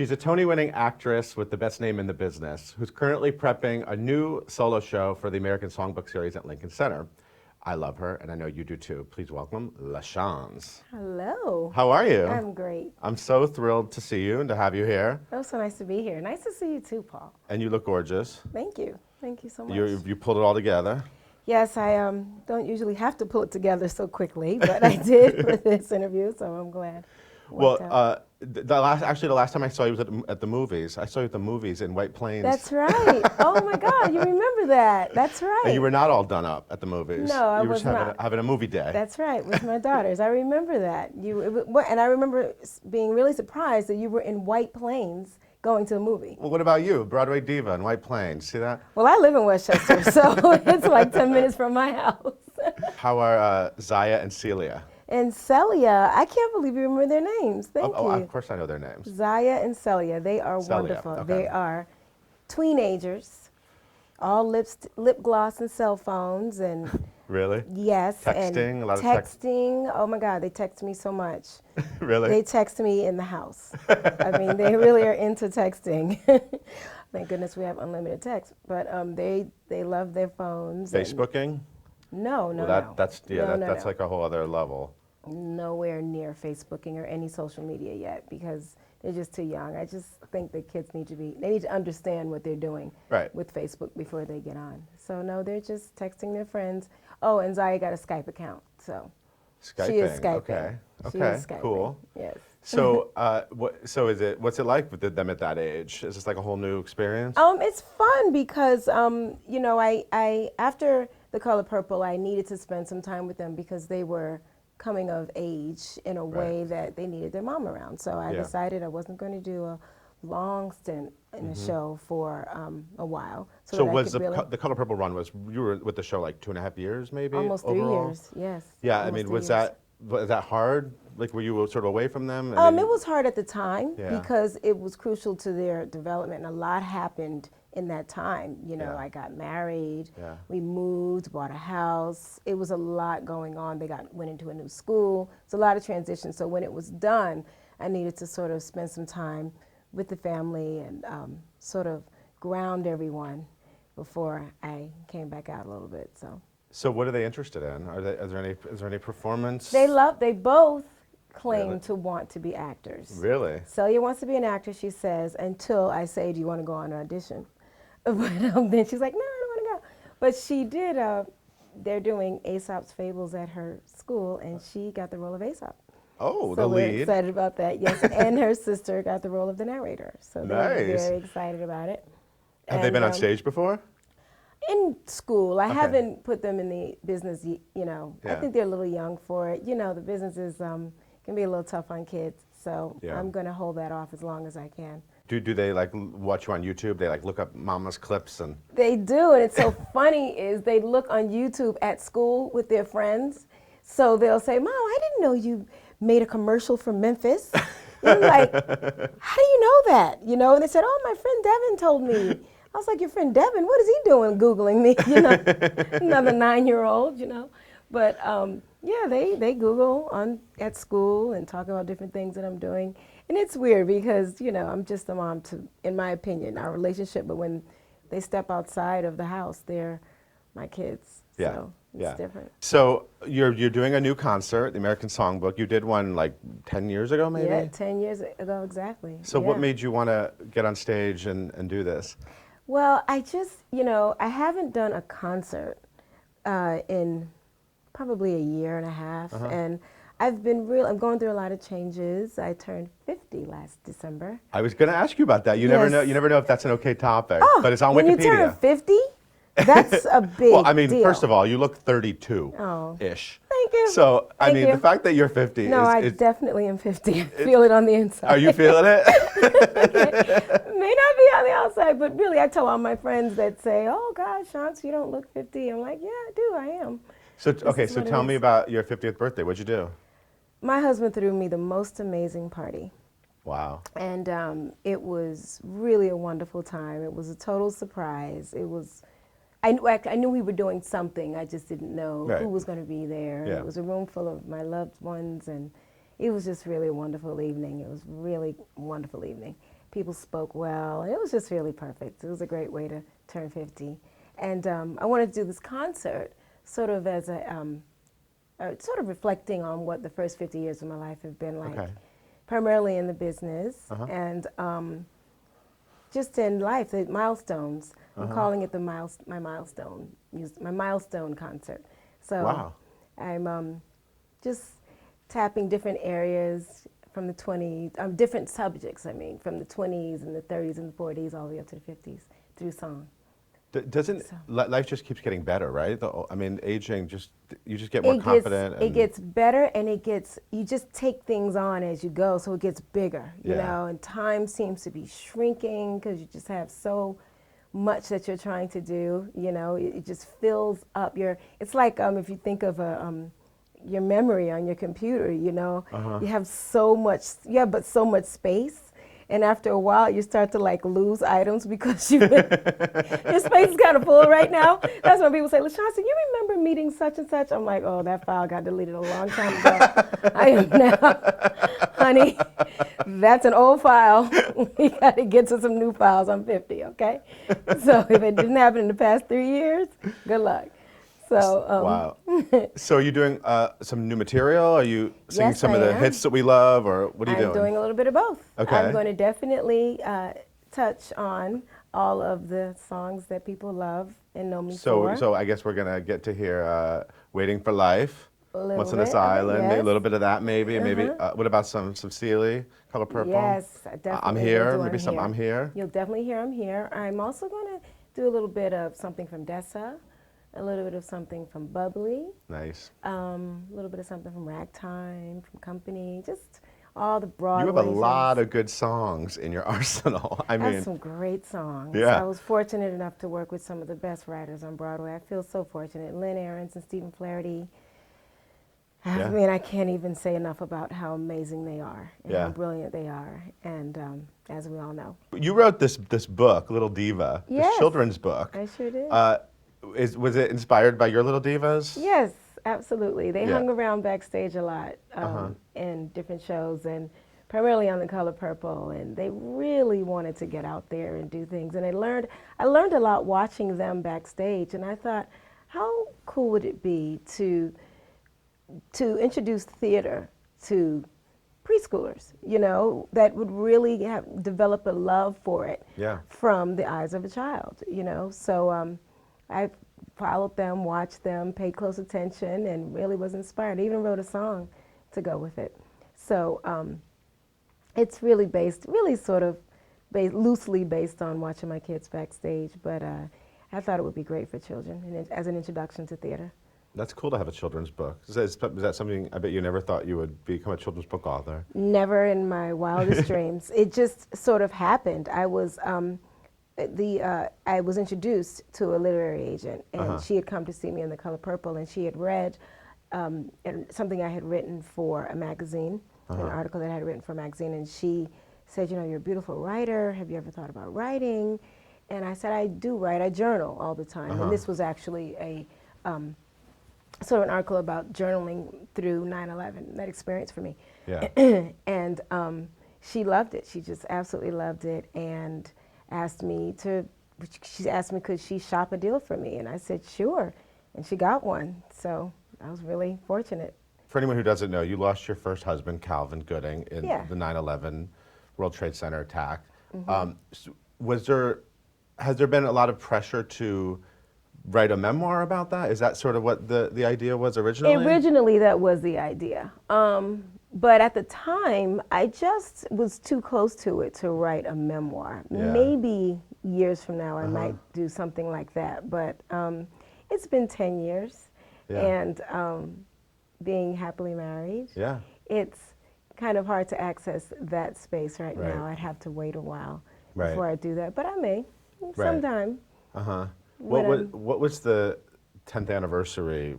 She's a Tony-winning actress with the best name in the business, who's currently prepping a new solo show for the American Songbook series at Lincoln Center. I love her, and I know you do too. Please welcome LaChanze. Hello. How are you? I'm great. I'm so thrilled to see you and to have you here. Oh, so nice to be here. Nice to see you too, Paul. And you look gorgeous. Thank you. Thank you so much. You pulled it all together. Yes, I don't usually have to pull it together so quickly, but I did for this interview, so I'm glad. Well, the last time I saw you was at the movies. I saw you at the movies in White Plains. That's right. Oh my God, you remember that. That's right. And you were not all done up at the movies. No, I was not. You were just having a movie day. That's right, with my daughters. I remember that. And I remember being really surprised that you were in White Plains going to a movie. Well, what about you? Broadway diva in White Plains. See that? Well, I live in Westchester, so it's like 10 minutes from my house. How are Zaya and Celia? And Celia, I can't believe you remember their names. Thank you. Oh, of course I know their names. Zaya and Celia, they are wonderful. Okay. They are tweenagers, all lip gloss and cell phones, and Really? yes, Texting, and a lot of texting. Oh my God, they text me so much. Really? They text me in the house. I mean, they really are into texting. Thank goodness we have unlimited text. But they love their phones. Facebooking? No. That's like a whole other level. Nowhere near Facebooking or any social media yet because they're just too young. I just think that kids need to understand what they're doing with Facebook before they get on. So no, they're just texting their friends. Oh, and Zaya got a Skype account, so Skyping. She is Skyping. Okay. She is Skyping. Cool. Yes. So, what's it like with them at that age? Is this like a whole new experience? It's fun because I after The Color Purple, I needed to spend some time with them because they were coming of age in a way that they needed their mom around. So I decided I wasn't going to do a long stint in a show for a while. So was the Color Purple run, you were with the show like 2.5 years maybe? Almost overall? 3 years, yes. Yeah, I mean, was that hard? Like, were you sort of away from them? It was hard at the time because it was crucial to their development, and a lot happened in that time. I got married, we moved, bought a house. It was a lot going on. They went into a new school. It's a lot of transition. So when it was done, I needed to sort of spend some time with the family and sort of ground everyone before I came back out a little bit. So what are they interested in? Is there any performance? They both claim to want to be actors. Really? Celia wants to be an actor, she says, until I say, do you want to go on an audition? But then she's like, no, I don't want to go. But she did, they're doing Aesop's Fables at her school, and she got the role of Aesop. Oh, so the lead. we're excited about that, yes. And her sister got the role of the narrator. So they're very excited about it. Have they been on stage before? In school. I haven't put them in the business, I think they're a little young for it. The business is, can be a little tough on kids. So I'm going to hold that off as long as I can. Do they like watch you on YouTube? They like look up Mama's clips and... They do, and it's so funny is they look on YouTube at school with their friends. So they'll say, Mom, I didn't know you made a commercial for Memphis. And I'm like, how do you know that? And they said, oh, my friend Devin told me. I was like, your friend Devin, what is he doing Googling me? Another 9-year-old, But they Google at school and talk about different things that I'm doing. And it's weird because, I'm just a mom to, in my opinion, our relationship. But when they step outside of the house, they're my kids. Yeah. So it's different. So you're doing a new concert, the American Songbook. You did one like 10 years ago, maybe? Yeah, 10 years ago, exactly. So what made you want to get on stage and do this? Well, I just, I haven't done a concert in probably a year and a half. And I'm going through a lot of changes. I turned 50 last December. I was going to ask you about that. You never know if that's an okay topic, but it's on Wikipedia. When you turn 50, that's a big Well, I mean, deal. first of all, you look 32-ish. Thank you. So, Thank you. the fact that you're 50 No, I definitely am 50. I feel it on the inside. Are you feeling it? May not be on the outside, but really, I tell all my friends that say, oh, gosh, Chance, you don't look 50. I'm like, yeah, I do. I am. So tell me about your 50th birthday. What'd you do? My husband threw me the most amazing party. Wow. And it was really a wonderful time. It was a total surprise. I knew we were doing something. I just didn't know who was going to be there. Yeah. It was a room full of my loved ones, and it was just really a wonderful evening. It was really a wonderful evening. People spoke well. It was just really perfect. It was a great way to turn 50. And I wanted to do this concert sort of as sort of reflecting on what the first 50 years of my life have been like, primarily in the business and just in life, the milestones. I'm calling it my milestone concert. So I'm just tapping different areas from the 20s, different subjects, I mean, from the 20s and the 30s and the 40s all the way up to the 50s through song. Doesn't life just keeps getting better, right? I mean, aging you just get more confident. It gets better, and you just take things on as you go, so it gets bigger, you know. And time seems to be shrinking because you just have so much that you're trying to do. You know, it just fills up It's like if you think of your memory on your computer, you know, you have so much space. And after a while, you start to like lose items because your space is kind of full right now. That's when people say, LaChanze, you remember meeting such and such? I'm like, oh, that file got deleted a long time ago. I am now, honey, that's an old file. We got to get to some new files. I'm 50, okay? So if it didn't happen in the past 3 years, good luck. So, wow. So are you doing some new material? Are you singing some of the hits that we love, or what are you doing? I'm doing a little bit of both. Okay. I'm going to definitely touch on all of the songs that people love and know me for. So I guess we're going to get to hear Waiting for Life, Once on This bit, Island, yes. a little bit of that maybe. Maybe what about some Sealy, Color Purple? Yes, definitely. I'm Here, maybe some I'm Here. You'll definitely hear I'm Here. I'm also going to do a little bit of something from Dessa. A little bit of something from Bubbly. Nice. A little bit of something from Ragtime, from Company, just all the Broadway. You have a lot of good songs in your arsenal. I mean, some great songs. Yeah. I was fortunate enough to work with some of the best writers on Broadway. I feel so fortunate. Lynn Ahrens and Stephen Flaherty. I mean, I can't even say enough about how amazing they are and how brilliant they are. And as we all know. You wrote this book, Little Diva, this children's book. I sure did. Was it inspired by your Little Divas? Yes, absolutely. They hung around backstage a lot in different shows and primarily on the Color Purple, and they really wanted to get out there and do things. And I learned a lot watching them backstage, and I thought, how cool would it be to introduce theater to preschoolers, you know, that would really develop a love for it from the eyes of a child, you know. So I followed them, watched them, paid close attention, and really was inspired. I even wrote a song to go with it. So it's really loosely based on watching my kids backstage, but I thought it would be great for children and as an introduction to theater. That's cool to have a children's book. Is that something, I bet you never thought you would become a children's book author? Never in my wildest dreams. It just sort of happened. I was introduced to a literary agent, and she had come to see me in the Color Purple, and she had read something I had written for a magazine, an article that I had written for a magazine, and she said, you know, you're a beautiful writer. Have you ever thought about writing? And I said, I do write. I journal all the time. And this was actually a sort of an article about journaling through 9/11, that experience for me. Yeah. And she loved it. She just absolutely loved it, and she asked me could she shop a deal for me, and I said sure, and she got one. So I was really fortunate. For anyone who doesn't know, you lost your first husband, Calvin Gooding, in the 9/11 World Trade Center attack. Has there been a lot of pressure to write a memoir about that? Is that sort of what the idea was originally? Originally, that was the idea. But at the time, I just was too close to it to write a memoir. Yeah. Maybe years from now, I might do something like that. But it's been 10 years, and being happily married, it's kind of hard to access that space right now. I'd have to wait a while before I do that. But I may, sometime. What was the 10th anniversary?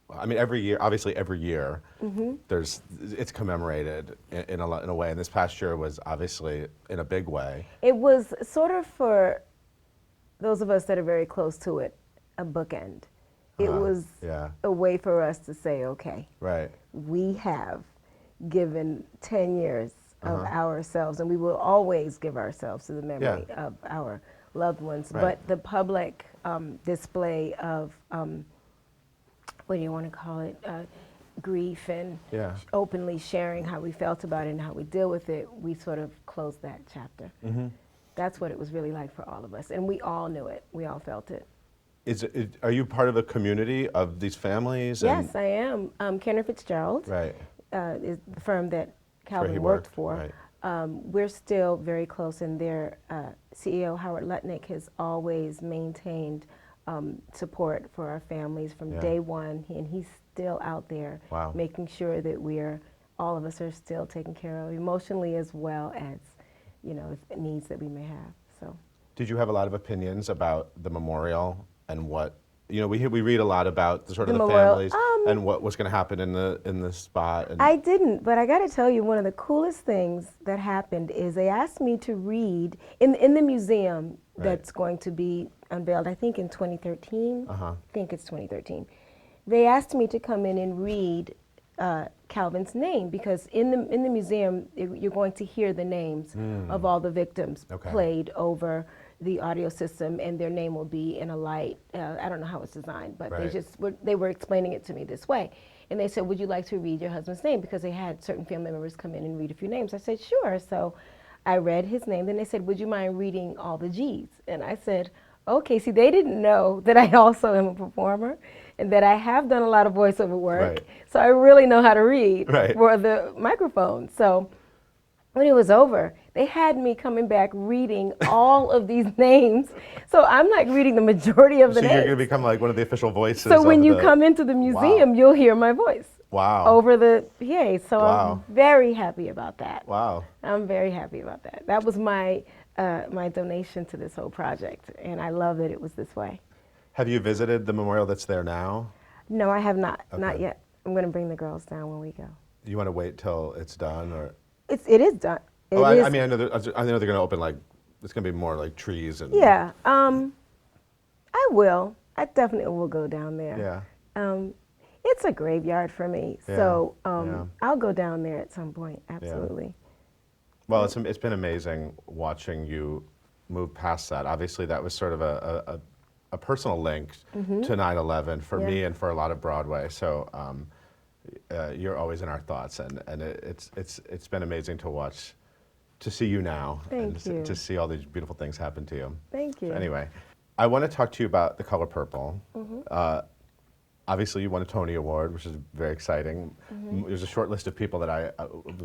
I mean, every year, obviously every year, it's commemorated in a way, and this past year was obviously in a big way. It was sort of, for those of us that are very close to it, a bookend. It was a way for us to say, okay, we have given 10 years of ourselves, and we will always give ourselves to the memory of our loved ones. Right. But the public display of, what do you want to call it, grief and openly sharing how we felt about it and how we deal with it, we sort of closed that chapter. That's what it was really like for all of us, and we all knew it. We all felt it. Are you part of a community of these families? Yes, I am. Kenner Fitzgerald is the firm that Calvin worked for. Right. We're still very close, and their CEO, Howard Lutnick, has always maintained support for our families from day one, and he's still out there making sure that all of us are still taken care of emotionally as well as, the needs that we may have. So, did you have a lot of opinions about the memorial and what, we read a lot about the families and what was going to happen in the spot? And I didn't, but I got to tell you, one of the coolest things that happened is they asked me to read in the museum that's going to be unveiled, I think in 2013. I think it's 2013. They asked me to come in and read Calvin's name, because in the museum you're going to hear the names of all the victims played over the audio system, and their name will be in a light. I don't know how it's designed, but they were explaining it to me this way. And they said, would you like to read your husband's name? Because they had certain family members come in and read a few names. I said, sure. So I read his name. Then they said, would you mind reading all the G's? And I said, okay. See, they didn't know that I also am a performer and that I have done a lot of voiceover work. So I really know how to read for the microphone. So when it was over, they had me coming back reading all of these names. So I'm like reading the majority of the names. So you're going to become like one of the official voices. So when you come into the museum, you'll hear my voice. Over the PA. So I'm very happy about that. I'm very happy about that. That was my my donation to this whole project, and I love that it was this way. Have you visited the memorial that's there now? No, I have not. Not yet. I'm going to bring the girls down when we go. You want to wait till it's done, or? It is done. I mean, I know they're going to open, like, it's going to be more like trees and. Yeah, I will. I definitely will go down there. It's a graveyard for me, so I'll go down there at some point. Absolutely. Well, it's been amazing watching you move past that. Obviously, that was sort of a personal link to 9/11 for me and for a lot of Broadway. So you're always in our thoughts, and it's been amazing to watch, to see you now, to see all these beautiful things happen to you. Thank you. So anyway, I want to talk to you about The Color Purple. Obviously, you won a Tony Award, which is very exciting. There's a short list of people that I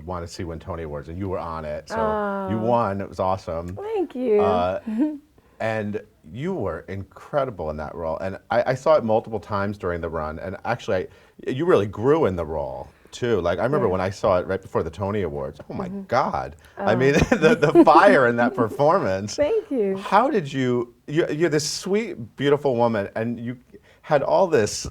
want to see win Tony Awards, and you were on it. So you won. It was awesome. Thank you. And you were incredible in that role. And I saw it multiple times during the run. And actually, you really grew in the role, too. Like, I remember when I saw it right before the Tony Awards. Oh, my God. I mean, the fire in that performance. Thank you. How did you're this sweet, beautiful woman, and you had all this,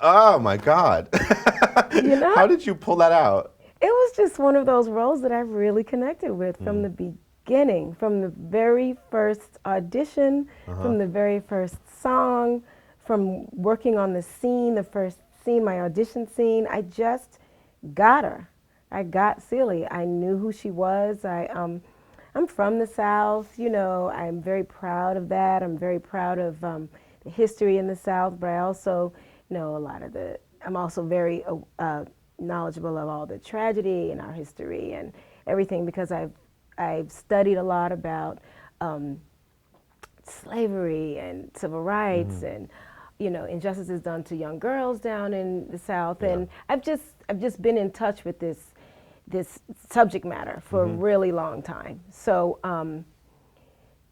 oh, my God. How did you pull that out? It was just one of those roles that I really connected with from the beginning, from the very first audition, from the very first song, from working on the scene, the first scene, my audition scene. I just got her. I got Celie. I knew who she was. I'm from the South, I'm very proud of that. I'm very proud of the history in the South, but I also know a lot of I'm also very knowledgeable of all the tragedy in our history and everything, because I've studied a lot about slavery and civil rights and injustices done to young girls down in the South, and I've just been in touch with this subject matter for a really long time. So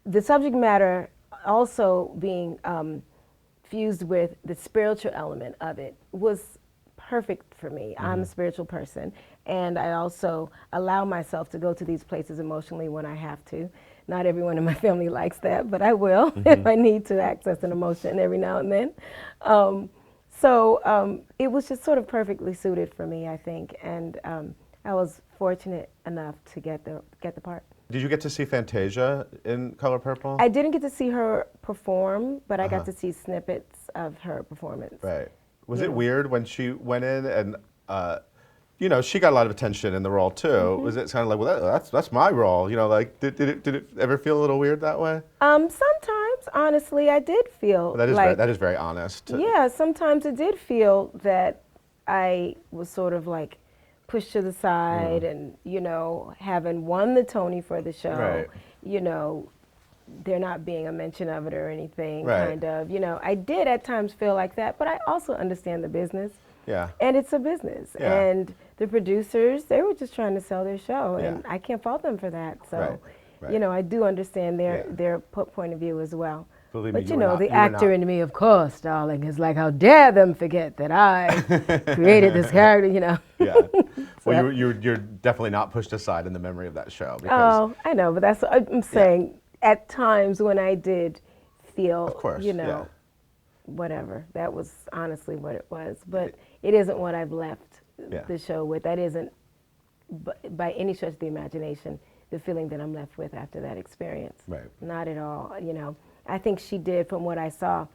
the subject matter also being fused with the spiritual element of it was perfect for me. I'm a spiritual person, and I also allow myself to go to these places emotionally when I have to. Not everyone in my family likes that, but I will if I need to access an emotion every now and then. So it was just sort of perfectly suited for me, I think, and I was fortunate enough to get the part. Did you get to see Fantasia in Color Purple? I didn't get to see her perform, but I got to see snippets of her performance. Right. Was it weird when she went in and you know, she got a lot of attention in the role too. Was it kind of like, well, that's my role? You know, like, did it ever feel a little weird that way? Sometimes, honestly, I did feel That is like, that is very honest. yeah, sometimes it did feel that I was sort of like pushed to the side and, you know, having won the Tony for the show, Right. you know, there not being a mention of it or anything, Right. kind of, you know, I did at times feel like that, but I also understand the business. Yeah. And it's a business. Yeah. And the producers, they were just trying to sell their show, and Yeah. I can't fault them for that. So, Right. Right. you know, I do understand Yeah. their point of view as well. Believe me, But you you were know, not- the you were actor not- in me, of course, darling, is like, how dare them forget that I created this character, you know. Yeah. Well, you're definitely not pushed aside in the memory of that show. Because, Oh, I know, but that's what I'm saying. At times when I did feel, Of course, you know, yeah. whatever, that was honestly what it was. But it isn't what I've left Yeah. the show with. That isn't, by any stretch of the imagination, the feeling that I'm left with after that experience. Right. Not at all. You know, I think she did, from what I saw,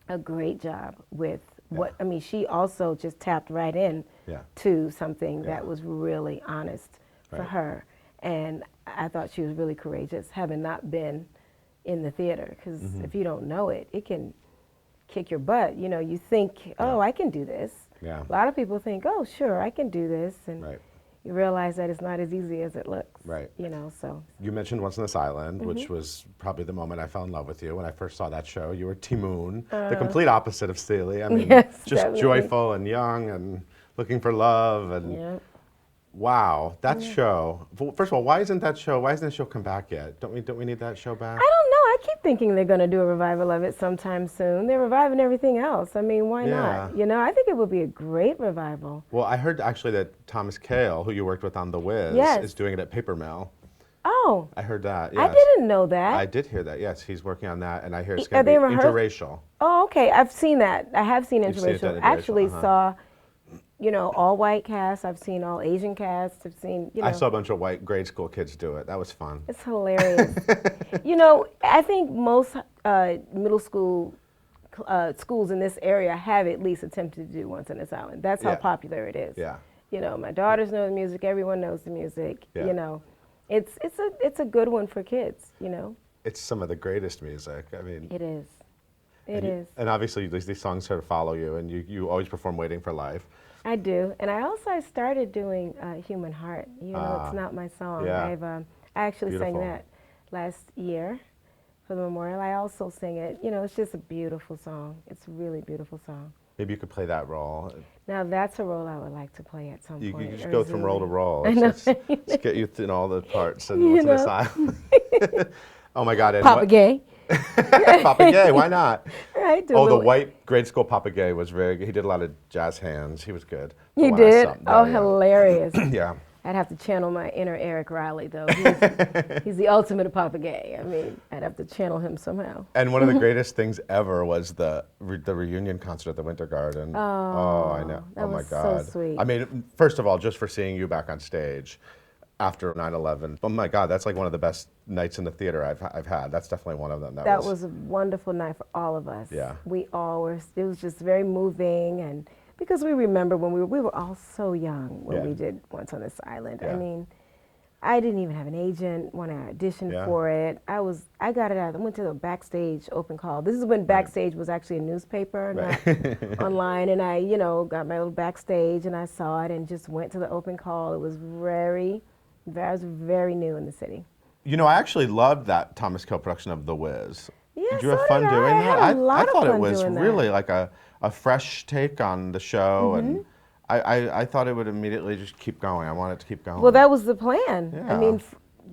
a great job with what, I mean, she also just tapped right in Yeah. to something Yeah. that was really honest for Right. her. And I thought she was really courageous, having not been in the theater, because Mm-hmm. if you don't know it, it can kick your butt. You know, you think, oh, I can do this. Yeah. A lot of people think, oh, sure, I can do this. And Right. you realize that it's not as easy as it looks. Right. You know, so. You mentioned Once on This Island, Mm-hmm. which was probably the moment I fell in love with you. When I first saw that show, you were Timoon, the complete opposite of Celie. I mean, Yes, just definitely. joyful and young and looking for love. And Yeah. wow, that show. First of all, why hasn't that show come back yet? Don't we need that show back? I don't know. I keep thinking they're going to do a revival of it sometime soon. They're reviving everything else. I mean, why Yeah. not? You know, I think it would be a great revival. Well, I heard actually that Thomas Kail, who you worked with on The Wiz, Yes. is doing it at Paper Mill. Oh, I heard that. I Yes. didn't know that. I did hear that. Yes, he's working on that, and I hear it's Are going to they be rehearsed? interracial. Oh, okay. I've seen that. I have seen You've seen it interracial. done interracial, Actually uh-huh. saw, you know, all white cast. I've seen all Asian cast. I've seen, you know. I saw a bunch of white grade school kids do it. That was fun. It's hilarious. You know, I think most middle school schools in this area have at least attempted to do Once on This Island. That's how Yeah. popular it is. Yeah. You know, my daughters know the music. Everyone knows the music. Yeah. You know, it's a good one for kids. You know, It's some of the greatest music. I mean, it is. It is. And obviously, these songs sort of follow you, and you always perform Waiting for Life. I do, and I started doing Human Heart. You know, it's not my song. yeah. I actually sang Beautiful. that last year for the memorial. I also sing it. You know, it's just a beautiful song. It's a really beautiful song. Maybe you could play that role. Now that's a role I would like to play at some You point. can just go from role to Urzuli. role. I know. Let's get you in all the parts and You What's on This know. Island. Oh my God! And Papa Gay. Papa Gay, why not? Right. do a Oh, the little- white grade school Papa Gay was very good. He did a lot of jazz hands. He was good. He When I did. saw him. Oh, yeah. hilarious. Yeah. I'd have to channel my inner Eric Riley, though. He's the ultimate Papa Gay. I mean, I'd have to channel him somehow. And one of the greatest things ever was the reunion concert at the Winter Garden. Oh, I know. that Oh my was so God. sweet. I mean, first of all, just for seeing you back on stage after 9/11. Oh my God, that's like one of the best nights in the theater I've had. That's definitely one of them. That was a wonderful night for all of us. Yeah. We all were, it was just very moving, and because we remember when we were all so young when Yeah. we did Once on This Island. Yeah. I mean, I didn't even have an agent when I auditioned Yeah. for it. I got it out. I went to the backstage open call. This is when backstage was actually a newspaper, not online. And I, you know, got my little backstage and I saw it and just went to the open call. It was I was very new in the city. You know, I actually loved that Thomas Kail production of The Wiz. Yeah, Did you have so fun did I. doing I that? had a lot I of thought it fun was doing that. really like a fresh take on the show, and I thought it would immediately just keep going. I wanted it to keep going. Well, that was the plan. Yeah. I mean,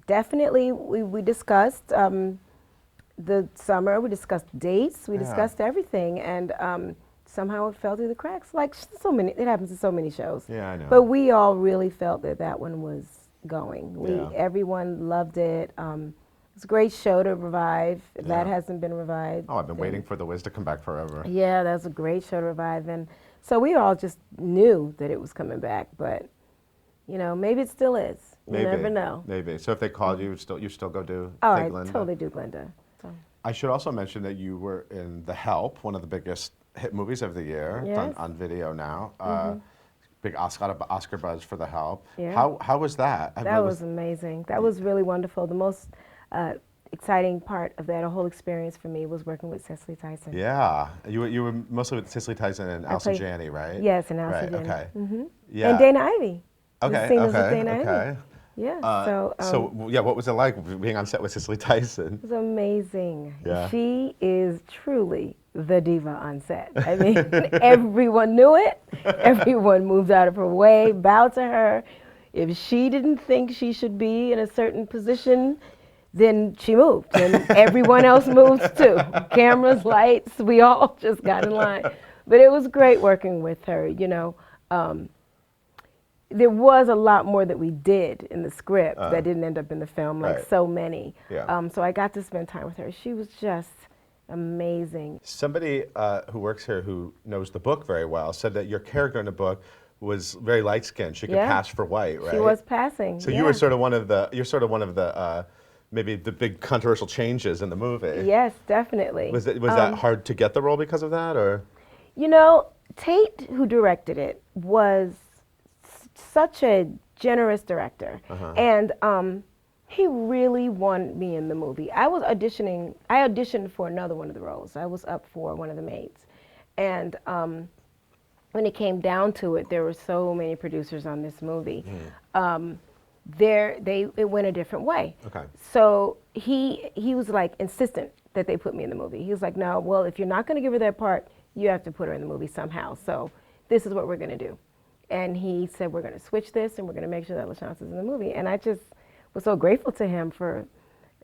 definitely we discussed the summer, we discussed dates, we Yeah. discussed everything, and somehow it fell through the cracks. Like so many, it happens to so many shows. Yeah, I know. But we all really felt that one was going. Yeah. Everyone loved it. It's a great show to revive. That Yeah. hasn't been revived. Oh, I've been waiting for The Wiz to come back forever. Yeah, that was a great show to revive, and so we all just knew that it was coming back. But you know, maybe it still is. You Maybe. never know. Maybe. So if they called you, you still go do Oh, Take I Linda? totally do, Glenda. So. I should also mention that you were in The Help, one of the biggest hit movies of the year. It's Yes. on video now. big Oscar buzz for The Help. Yeah. How was that? That was amazing. That was really wonderful. The most exciting part of that whole experience for me was working with Cicely Tyson. Yeah, you were mostly with Cicely Tyson and Allison Janney, right? Yes, and Allison Janney. Okay. Mm-hmm. Yeah. And Dana Ivey. Okay. With Dana Ivey. Okay. Yeah. So yeah, what was it like being on set with Cicely Tyson? It was amazing. Yeah. She is truly the diva on set. I mean, everyone knew it. Everyone moved out of her way, bowed to her. If she didn't think she should be in a certain position, then she moved, and everyone else moved too. Cameras, lights, we all just got in line. But it was great working with her, you know. There was a lot more that we did in the script that didn't end up in the film, like so many. Yeah. So I got to spend time with her. She was just amazing. Somebody who works here who knows the book very well said that your character in the book was very light-skinned. She could pass for white, right? She was passing. So you were sort of one of the, maybe the big controversial changes in the movie. Yes, definitely. Was that hard to get the role because of that, or? You know, Tate, who directed it, was such a generous director, and he really wanted me in the movie. I auditioned for another one of the roles. I was up for one of the maids, and when it came down to it, there were so many producers on this movie. It went a different way. Okay. So he was like insistent that they put me in the movie. He was like, no, well, if you're not going to give her that part, you have to put her in the movie somehow. So this is what we're going to do. And he said, we're going to switch this, and we're going to make sure that LaChanze is in the movie. And I just was so grateful to him for,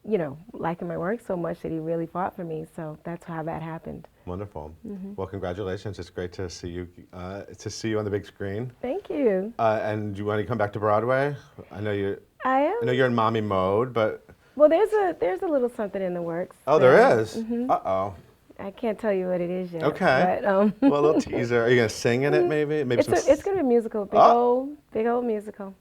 you know, liking my work so much that he really fought for me. So that's how that happened. Wonderful. Well, congratulations. It's great to see you on the big screen. Thank you. And do you want to come back to Broadway? I know you. I am. I know you're in mommy mode, but. Well, there's a little something in the works. Oh, there is? Uh-oh. I can't tell you what it is yet. Okay. But, well, a little teaser. Are you going to sing in it, maybe? It's going to be a musical. Big old musical.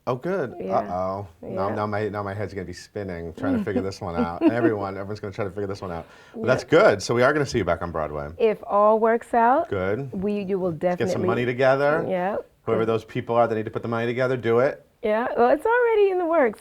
Oh, good. Yeah. Uh-oh. Yeah. Now my head's going to be spinning trying to figure this one out. And everyone's going to try to figure this one out. But that's good. So we are going to see you back on Broadway. If all works out, good. You will definitely get some money together. Yeah. Whoever those people are that need to put the money together, do it. Yeah. Well, it's already in the works.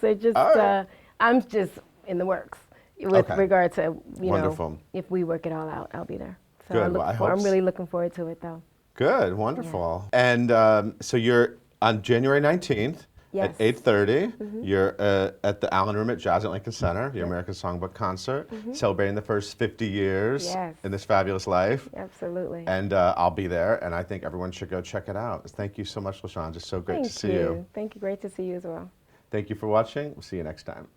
I'm just in the works with regard to Wonderful. If we work it all out, I'll be there. So good. I'm really looking forward to it, though. Good. Wonderful. Yeah. And so you're on January 19th. Yes. At 8:30, you're at the Allen Room at Jazz at Lincoln Center, your American Songbook concert, celebrating the first 50 years in this fabulous life. Absolutely. And I'll be there, and I think everyone should go check it out. Thank you so much, LaChanze. It's so great to see you. Thank you. Great to see you as well. Thank you for watching. We'll see you next time.